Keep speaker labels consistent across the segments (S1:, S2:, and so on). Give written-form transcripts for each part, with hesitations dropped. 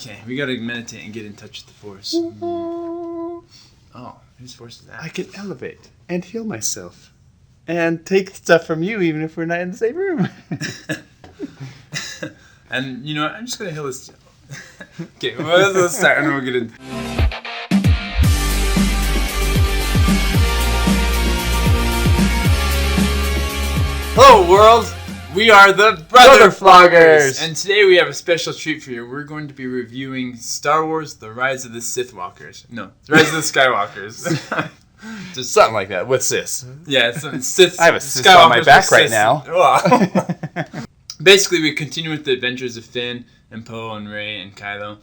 S1: Okay, we gotta meditate and get in touch with the Force. Oh, whose Force is that?
S2: I can elevate and heal myself. And take stuff from you even if we're not in the same room.
S1: And, you know what? I'm just gonna heal this. Okay, well, let's start and we'll get in. Hello, world! We are the Brother Floggers! And today we have a special treat for you. We're going to be reviewing Star Wars: The Rise of the Sith Walkers. No, The Rise of the Skywalkers.
S2: Just something like that. What's Sith?
S1: Yeah, some Sith.
S2: I have a Sith on my back right now.
S1: Basically, we continue with the adventures of Finn and Poe and Rey and Kylo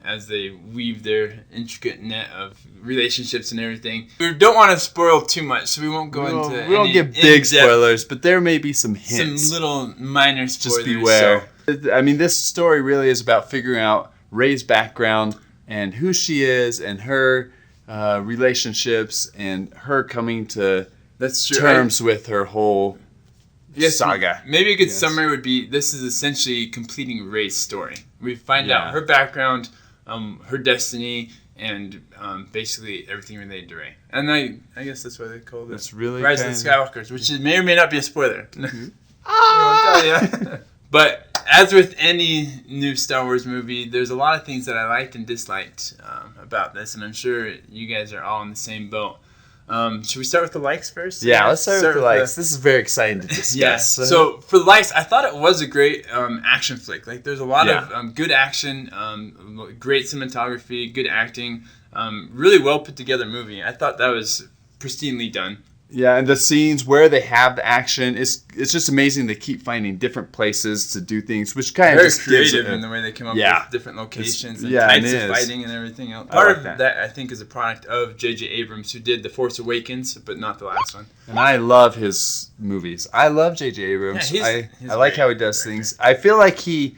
S1: as they weave their intricate net of relationships and everything. We don't want to spoil too much, so we won't go into.
S2: We won't give big spoilers, but there may be some hints.
S1: Some little minor spoilers.
S2: Just beware. So. I mean, this story really is about figuring out Rey's background and who she is and her relationships and her coming to terms with her whole saga.
S1: Maybe a good summary would be this is essentially completing Rey's story. We find out her background, her destiny, and basically everything related to Rey. And I guess that's why they call this.
S2: It's really
S1: Rise of the Skywalkers, which may or may not be a spoiler. I won't tell you. But as with any new Star Wars movie, there's a lot of things that I liked and disliked about this, and I'm sure you guys are all in the same boat. Should we start with the likes first?
S2: Yeah, let's start with the likes. This is very exciting to discuss.
S1: Yeah. So for the likes, I thought it was a great action flick. Like there's a lot of good action, great cinematography, good acting, really well put together movie. I thought that was pristinely done.
S2: Yeah, and the scenes where they have the action, it's just amazing. They keep finding different places to do things, which kind of just
S1: creative
S2: gives it
S1: in the way they come up with different locations and
S2: types
S1: of fighting and everything else. Part of that, I think, is a product of J.J. Abrams, who did The Force Awakens, but not the last one.
S2: And I love his movies. I love J.J. Abrams.
S1: Yeah,
S2: I like how he does things. I feel like he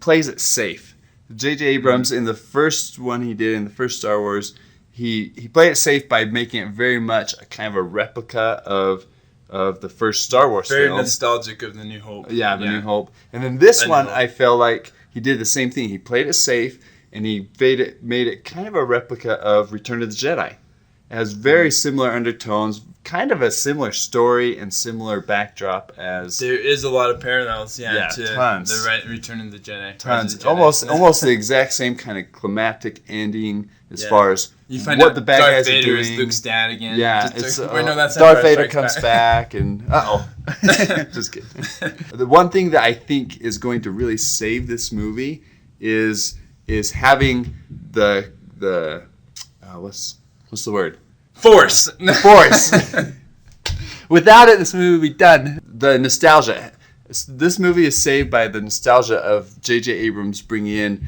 S2: plays it safe. J.J. Abrams, in the first one he did, in the first Star Wars, He played it safe by making it very much a kind of a replica of the first Star Wars film.
S1: Very nostalgic of The New Hope.
S2: Yeah, The New Hope. And then this one, I feel like he did the same thing. He played it safe, and he made it kind of a replica of Return of the Jedi. It has very similar undertones, kind of a similar story and similar backdrop as...
S1: There is a lot of parallels, to
S2: tons.
S1: The Return of the Jedi.
S2: Tons. Almost the exact same kind of climatic ending as far as what the bad guys are doing.
S1: Is Luke's dad again.
S2: Yeah,
S1: that's
S2: Darth Vader comes back and just kidding. The one thing that I think is going to really save this movie is having the what's the word?
S1: Force.
S2: The Force. Without it, this movie would be done. The nostalgia. This movie is saved by the nostalgia of J.J. Abrams bringing in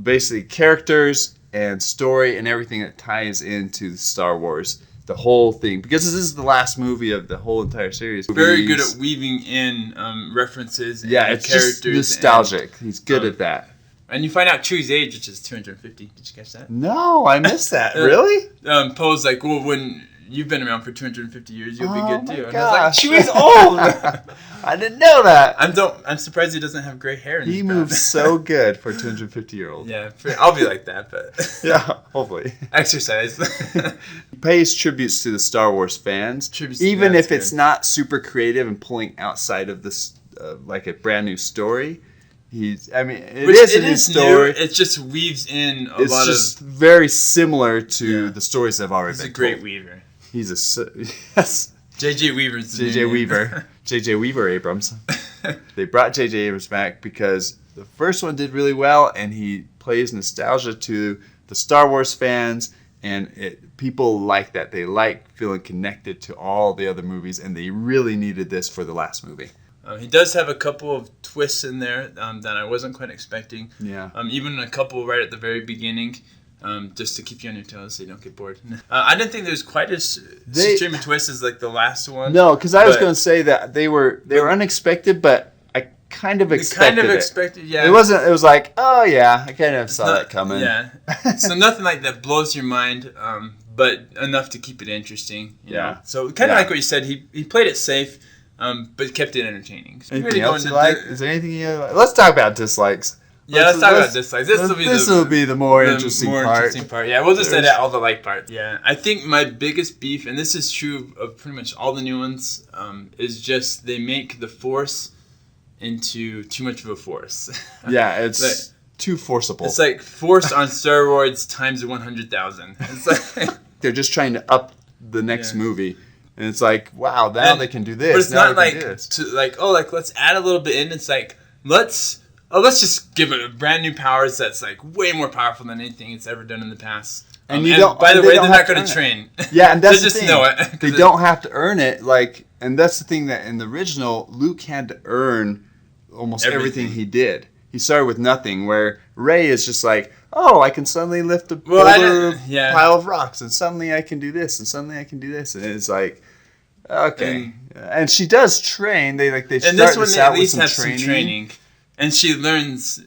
S2: basically characters and story and everything that ties into Star Wars, the whole thing. Because this is the last movie of the whole entire series.
S1: Very good at weaving in references and
S2: it's
S1: characters.
S2: Just nostalgic. He's good at that.
S1: And you find out Chewie's age, which is 250. Did you catch that?
S2: No, I missed that. Really?
S1: Poe's like, well, when you've been around for 250 years, you'll be good too. And
S2: I was
S1: like, Chewie's old!
S2: I didn't know that.
S1: I'm surprised he doesnes have gray hair.
S2: He moves so good for a 250-year-old.
S1: Yeah, I'll be like that, but...
S2: Yeah, hopefully.
S1: Exercise.
S2: He pays tributes to the Star Wars fans, even if it's not super creative and pulling outside of this, like a brand new story. It is a new story.
S1: It just weaves in a lot of...
S2: It's just very similar to the stories that have already been told.
S1: He's a great weaver.
S2: Yes.
S1: J.J. Weaver's
S2: J.J. Weaver. J.J. Weaver Abrams. They brought J.J. Abrams back because the first one did really well, and he plays nostalgia to the Star Wars fans, and people like that. They like feeling connected to all the other movies, and they really needed this for the last movie.
S1: He does have a couple of twists in there that I wasn't quite expecting.
S2: Yeah.
S1: Even a couple right at the very beginning, just to keep you on your toes so you don't get bored. I didn't think there was quite as extreme a twist as like the last one.
S2: No, because I was going to say that they were unexpected, but I kind of expected it.
S1: Yeah.
S2: It wasn't. It was like, oh yeah, I kind of saw that coming.
S1: Yeah. So nothing like that blows your mind, but enough to keep it interesting. You know? So kind of like what you said, he played it safe. But kept it entertaining. So
S2: anything else you like? Is there anything you like? Let's talk about dislikes.
S1: Yeah, let's talk about dislikes.
S2: This will be the more interesting part.
S1: Yeah, we'll just edit all the like part. Yeah, I think my biggest beef, and this is true of pretty much all the new ones, is just they make the Force into too much of a force.
S2: Yeah, it's too forcible.
S1: It's like Force on steroids times 100,000. It's like
S2: they're just trying to up the next movie. And it's like, wow, now they can do this.
S1: But it's not like let's add a little bit in. It's like let's just give it brand new powers that's like way more powerful than anything it's ever done in the past. And by the way, they're not going to train.
S2: Yeah, and that's
S1: they
S2: the
S1: just
S2: thing.
S1: Know it.
S2: They don't have to earn it. And that's the thing that in the original, Luke had to earn almost everything he did. He started with nothing, where Rey is just like, oh, I can suddenly lift a pile of rocks, and suddenly I can do this, and suddenly I can do this. And it's like, okay. And she does train. They start this out with some training.
S1: And she learns,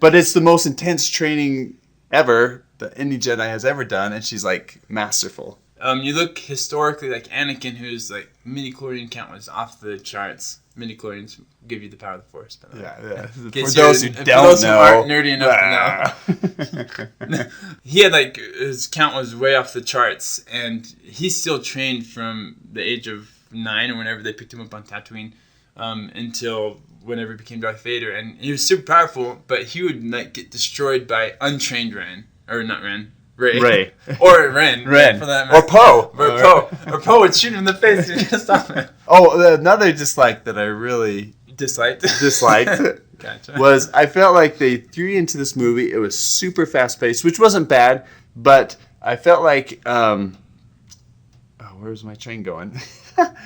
S2: But it's the most intense training ever that any Jedi has ever done, and she's like masterful.
S1: You look historically like Anakin, whose like midi-chlorian count was off the charts. Midi-chlorians give you the power of the Force. By the way.
S2: Yeah. For those who
S1: aren't nerdy enough to know, he had his count was way off the charts, and he still trained from the age of 9 or whenever they picked him up on Tatooine until whenever he became Darth Vader, and he was super powerful, but he would get destroyed by untrained Rey. Ray. Or Ren for that matter.
S2: Or Poe.
S1: Or Poe would shoot him in the face and just stop it.
S2: Oh, another dislike that I really
S1: disliked
S2: gotcha. Was I felt like they threw you into this movie. It was super fast paced, which wasn't bad, but I felt like where's my train going?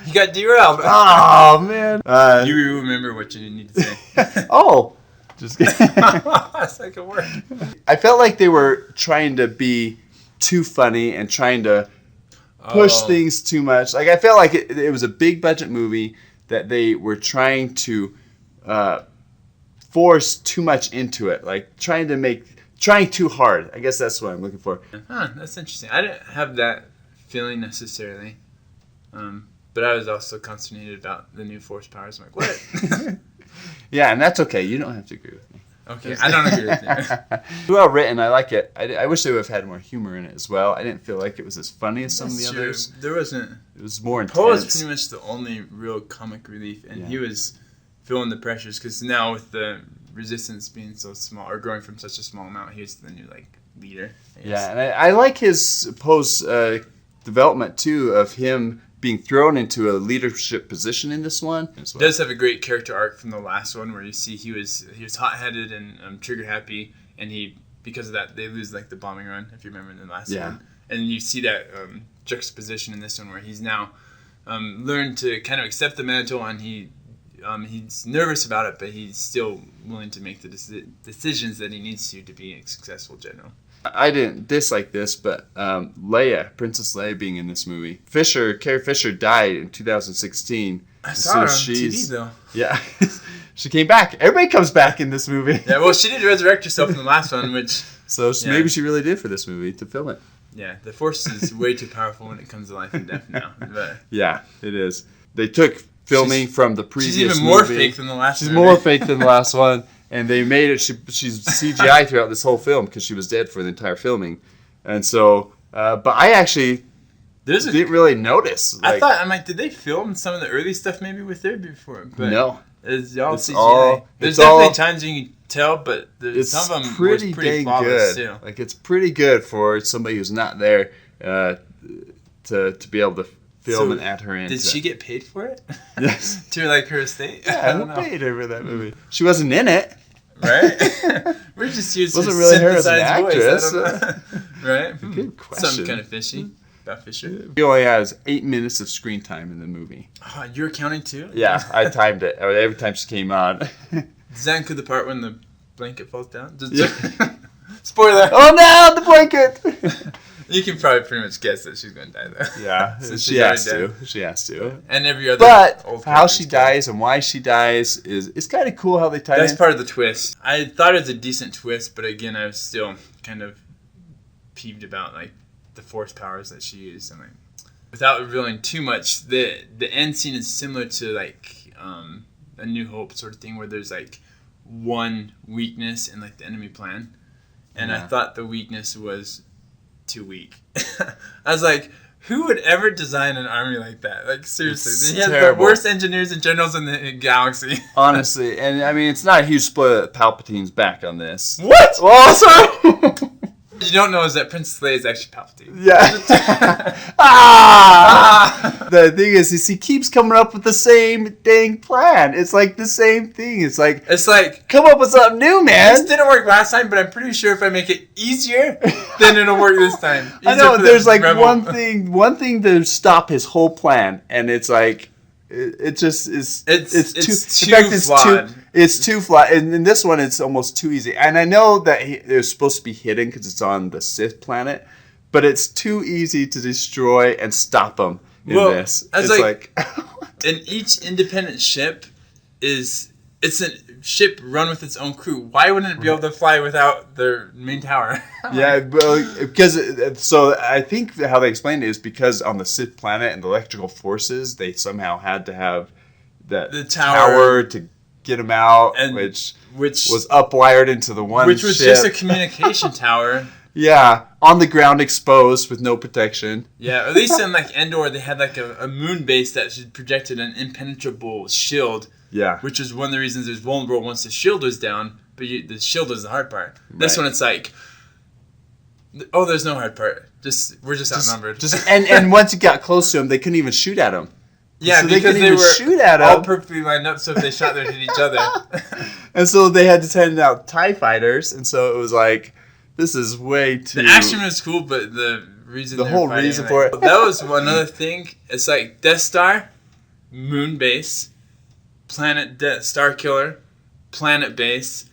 S1: You got derailed.
S2: Oh man.
S1: You remember what you need to say.
S2: Oh. Just kidding.
S1: That's like a word.
S2: I felt like they were trying to be too funny and trying to push things too much. Like I felt like it was a big budget movie that they were trying to force too much into it. Like trying too hard. I guess that's what I'm looking for.
S1: That's interesting. I didn't have that feeling necessarily. But I was also consternated about the new Force powers. I'm like, what?
S2: Yeah, and that's okay. You don't have to agree with me.
S1: Okay, I don't agree with you.
S2: Well written, I like it. I wish they would have had more humor in it as well. I didn't feel like it was as funny as some of the others.
S1: There wasn't.
S2: It was more intense.
S1: Poe was pretty much the only real comic relief, and he was feeling the pressures because now with the resistance being so small or growing from such a small amount, he's the new leader.
S2: Yeah, and I like his Poe's development too of him being thrown into a leadership position in this one.
S1: He does have a great character arc from the last one where you see he was hot-headed and trigger happy, and because of that they lose the bombing run, if you remember in the last one. And you see that juxtaposition in this one where he's now learned to kind of accept the mantle, and he's nervous about it, but he's still willing to make the decisions that he needs to be a successful general.
S2: I didn't dislike this, but Princess Leia being in this movie. Carrie Fisher died in 2016.
S1: I saw her on TV, though.
S2: Yeah. She came back. Everybody comes back in this movie.
S1: Yeah, well, she did resurrect herself in the last one, which...
S2: So maybe she really did for this movie, to film it.
S1: Yeah, the Force is way too powerful when it comes to life and death now. But
S2: yeah, it is. They took filming from the previous movie.
S1: She's even more fake than the last one.
S2: She's more fake than the last one. And they made it, she's CGI throughout this whole film because she was dead for the entire filming. And so, but I actually didn't really notice.
S1: I thought, did they film some of the early stuff maybe with her before? But
S2: no.
S1: It's all CGI. There's definitely times you can tell, but some of them was pretty flawless too.
S2: It's pretty good for somebody who's not there to be able to film and add her in.
S1: Did she get paid for it?
S2: Yes.
S1: To her estate?
S2: Yeah, I paid her for that movie. She wasn't in it.
S1: Right? We're just using
S2: wasn't really her as an actress.
S1: Right?
S2: Good question.
S1: Something kind of fishy about Fisher.
S2: He only has 8 minutes of screen time in the movie.
S1: Oh, you're counting too?
S2: Yeah, I timed it. Every time she came on.
S1: Does that include the part when the blanket falls down? Spoiler!
S2: Oh no, the blanket!
S1: You can probably pretty much guess that she's going to die, though.
S2: Yeah, she has to. She has to.
S1: And every other.
S2: But how she dies and why she dies is kind of cool how they tie it in.
S1: That's part of the twist. I thought it was a decent twist, but again, I was still kind of peeved about the Force powers that she used, and without revealing too much, the end scene is similar to A New Hope sort of thing, where there's one weakness in like the enemy plan, and I thought the weakness was too weak. I was like, who would ever design an army like that? Like, seriously, they have the worst engineers and generals in the galaxy.
S2: Honestly, and I mean, it's not a huge spoiler that Palpatine's back on this.
S1: What?
S2: Well, sorry.
S1: You don't know is that Princess Leia is actually Palpatine.
S2: Yeah. The thing is he keeps coming up with the same dang plan. It's like the same thing. It's like come up with something new, man.
S1: This didn't work last time, but I'm pretty sure if I make it easier, then it'll work this time.
S2: I know there's like one thing to stop his whole plan, and it's like it just is. It's too. In fact,
S1: flawed.
S2: It's too flawed. And in this one, it's almost too easy. And I know that it was supposed to be hidden because it's on the Sith planet, but it's too easy to destroy and stop them in this.
S1: It's like and each independent ship it's a ship run with its own crew. Why wouldn't it be able to fly without their main tower?
S2: Yeah, because so I think how they explained it is because on the Sith planet and the electrical forces, they somehow had to have the tower to get them out, and which was upwired into the one
S1: which was
S2: ship.
S1: Just a communication tower.
S2: Yeah, on the ground exposed with no protection.
S1: Yeah, at least in like Endor, they had like a moon base that projected an impenetrable shield.
S2: Yeah,
S1: which is one of the reasons it was vulnerable once the shield was down. But the shield was the hard part. This one, it's like, oh, there's no hard part. We're just outnumbered.
S2: And once you got close to them, they couldn't even shoot at them.
S1: Yeah,
S2: so
S1: because they were
S2: shoot at
S1: all perfectly lined up, so if they shot, they'd hit each other.
S2: And so they had to send out TIE fighters, and so it was like, this is way too...
S1: The action was cool, but the reason
S2: for it...
S1: That was another thing. It's like Death Star, moon base, planet Star Killer, planet base,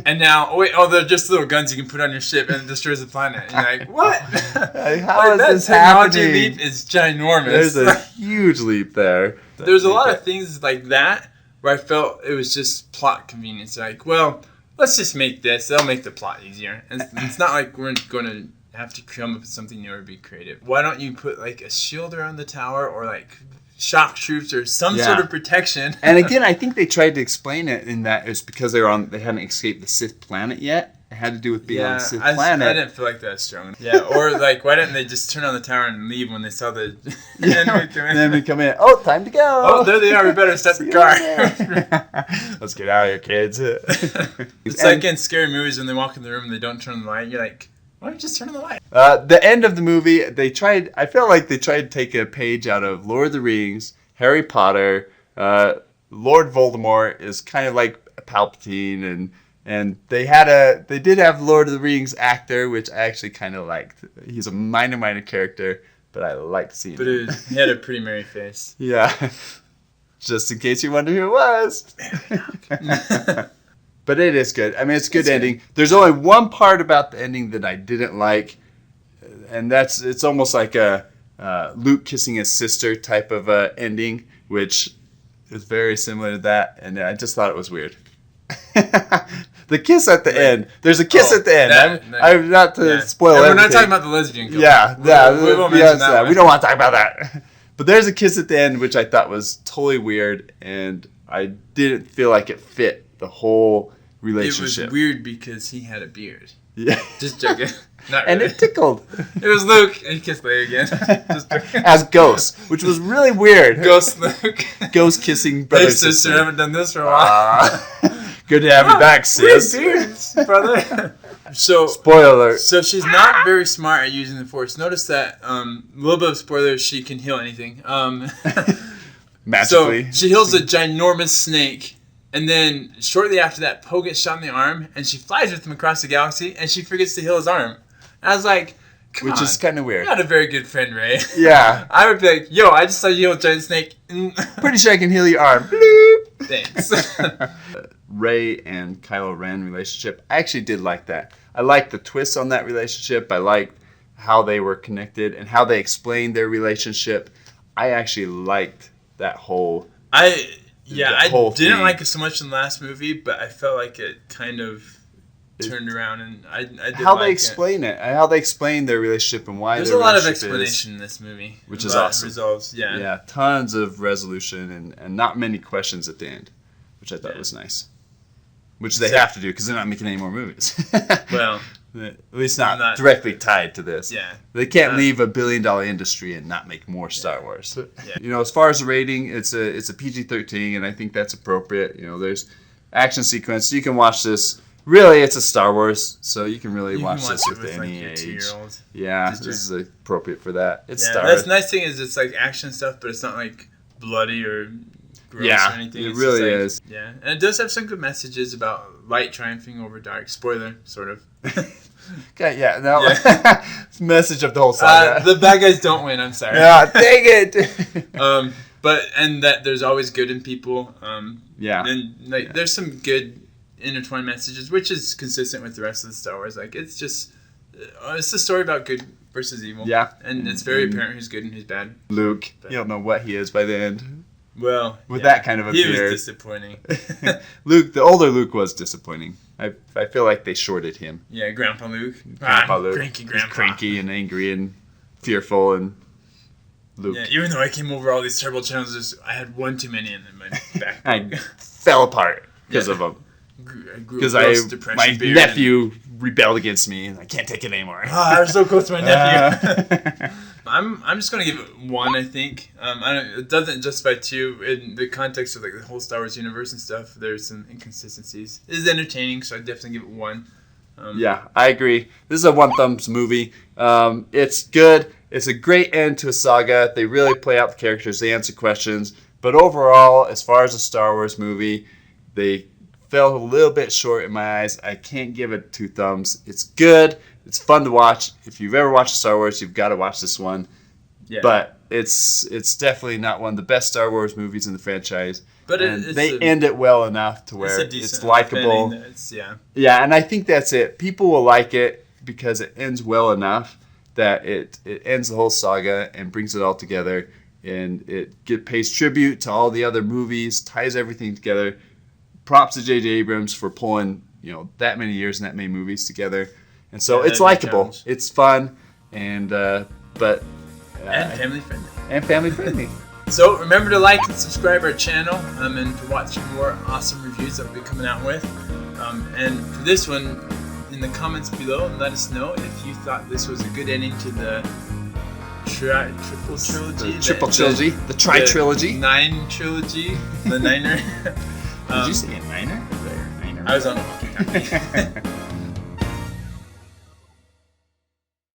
S1: and now, they're just little guns you can put on your ship and it destroys the planet. And you're like, what?
S2: How is this
S1: technology
S2: happening?
S1: Leap is ginormous.
S2: There's a huge leap there.
S1: There's a lot of things like that where I felt it was just plot convenience. Like, well, let's just make this. That'll make the plot easier. And it's not like we're going to have to come up with something new or be creative. Why don't you put like a shield around the tower or like shock troops or some sort of protection?
S2: And again, I think they tried to explain it in that it's because they hadn't escaped the Sith planet yet. It had to do with being on the Sith planet.
S1: I didn't feel like that was strong. Yeah, or like, why didn't they just turn on the tower and leave when they saw the enemy come in?
S2: Oh, time to go.
S1: Oh, there they are. We better start the car.
S2: Let's get out of here, kids.
S1: It's like in scary movies when they walk in the room and they don't turn on the light. You're like, why don't you just turn on the light?
S2: The end of the movie, I felt like they tried to take a page out of Lord of the Rings, Harry Potter. Lord Voldemort is kind of like Palpatine, and they did have Lord of the Rings actor, which I actually kind of liked. He's a minor character, but I liked seeing him.
S1: But he had a pretty merry face.
S2: Yeah. Just in case you wonder who it was. But it is good. I mean, it's a good ending. Good. There's only one part about the ending that I didn't like, and it's almost like a Luke kissing his sister type of ending, which is very similar to that, and I just thought it was weird. The kiss at the end. There's a kiss at the end. I'm not to spoil everything.
S1: We're not talking about the lesbian couple.
S2: Yeah.
S1: We won't mention that.
S2: We don't want to talk about that. But there's a kiss at the end, which I thought was totally weird, and I didn't feel like it fit the whole relationship.
S1: It was weird because he had a beard.
S2: Yeah.
S1: Just joking. Not really.
S2: And it tickled.
S1: It was Luke. He kissed Leia again. Just joking.
S2: As Ghost, which was really weird.
S1: Ghost Luke.
S2: Ghost kissing brother and sister.
S1: I haven't done this for a while.
S2: Good to have you back, sis.
S1: Beards, brother. So,
S2: spoiler alert.
S1: So she's not very smart at using the Force. Notice that, a little bit of spoilers, she can heal anything.
S2: Magically.
S1: So she heals a ginormous snake. And then shortly after that, Poe gets shot in the arm, and she flies with him across the galaxy, and she forgets to heal his arm. And I was like, come on.
S2: Which is kind of weird.
S1: You're not a very good friend, Rey.
S2: Yeah.
S1: I would be like, yo, I just saw you heal a giant snake.
S2: Pretty sure I can heal your arm. Bloop.
S1: Thanks.
S2: Rey and Kylo Ren relationship, I actually did like that. I liked the twist on that relationship. I liked how they were connected and how they explained their relationship. I actually liked that whole...
S1: I didn't like it so much in the last movie, but I felt like it kind of turned around, and I did
S2: how they explain it, how they explain their relationship and why
S1: there's a lot of explanation in this movie,
S2: which is awesome.
S1: Resolves, yeah,
S2: tons of resolution and not many questions at the end, which I thought was nice. which they have to do because they're not making any more movies.
S1: Well,
S2: at least not directly tied to this.
S1: Yeah.
S2: They can't leave $1 billion industry and not make more Star Wars.
S1: Yeah.
S2: You know, as far as the rating, it's a PG-13, and I think that's appropriate. You know, there's action sequence. You can watch this. Really, it's a Star Wars, so you can really watch this with any age.
S1: 2-year-old.
S2: Yeah, this is appropriate for that. It's Star
S1: Wars.
S2: Wars.
S1: The nice thing is it's like action stuff, but it's not like bloody or gross or anything.
S2: It really is.
S1: Yeah, and it does have some good messages about light triumphing over dark. Spoiler, sort of.
S2: Okay, yeah, no. Message of the whole saga.
S1: The bad guys don't win, I'm sorry.
S2: Yeah, dang it!
S1: And that there's always good in people.
S2: Yeah.
S1: And there's some good intertwined messages, which is consistent with the rest of the Star Wars. Like, it's just, it's a story about good versus evil.
S2: Yeah.
S1: And it's very apparent who's good and who's bad.
S2: Luke, you don't know what he is by the end.
S1: Well,
S2: with that kind of a beard.
S1: He was disappointing.
S2: Luke, the older Luke was disappointing. I feel like they shorted him.
S1: Yeah, Grandpa Luke.
S2: Luke.
S1: Cranky Grandpa.
S2: He's cranky and angry and fearful and Luke.
S1: Yeah, even though I came over all these terrible challenges, I had one too many in my back.
S2: I fell apart because of them. Because my nephew rebelled against me and I can't take it anymore.
S1: I was so close to my nephew. I'm just gonna give it 1. I think it doesn't justify 2 in the context of like the whole Star Wars universe and stuff. There's some inconsistencies. It is entertaining, so I definitely give it 1.
S2: Yeah, I agree. This is a 1 thumbs movie. It's good. It's a great end to a saga. They really play out the characters. They answer questions. But overall, as far as a Star Wars movie, they fell a little bit short in my eyes. I can't give it 2 thumbs. It's good. It's fun to watch. If you've ever watched Star Wars, you've got to watch this one. Yeah. But it's definitely not one of the best Star Wars movies in the franchise. But they end it well enough to where it's likable. Yeah, and I think that's it. People will like it because it ends well enough that it ends the whole saga and brings it all together. And it pays tribute to all the other movies, ties everything together. Props to J.J. Abrams for pulling that many years and that many movies together, and so it's likable, it's fun, and and family friendly.
S1: So remember to like and subscribe our channel, and to watch more awesome reviews that we'll be coming out with. And for this one, in the comments below, let us know if you thought this was a good ending to the triple trilogy,
S2: the tri-trilogy,
S1: 9 trilogy, the Niner.
S2: Did you say a niner?
S1: I was on the walkie-talkie.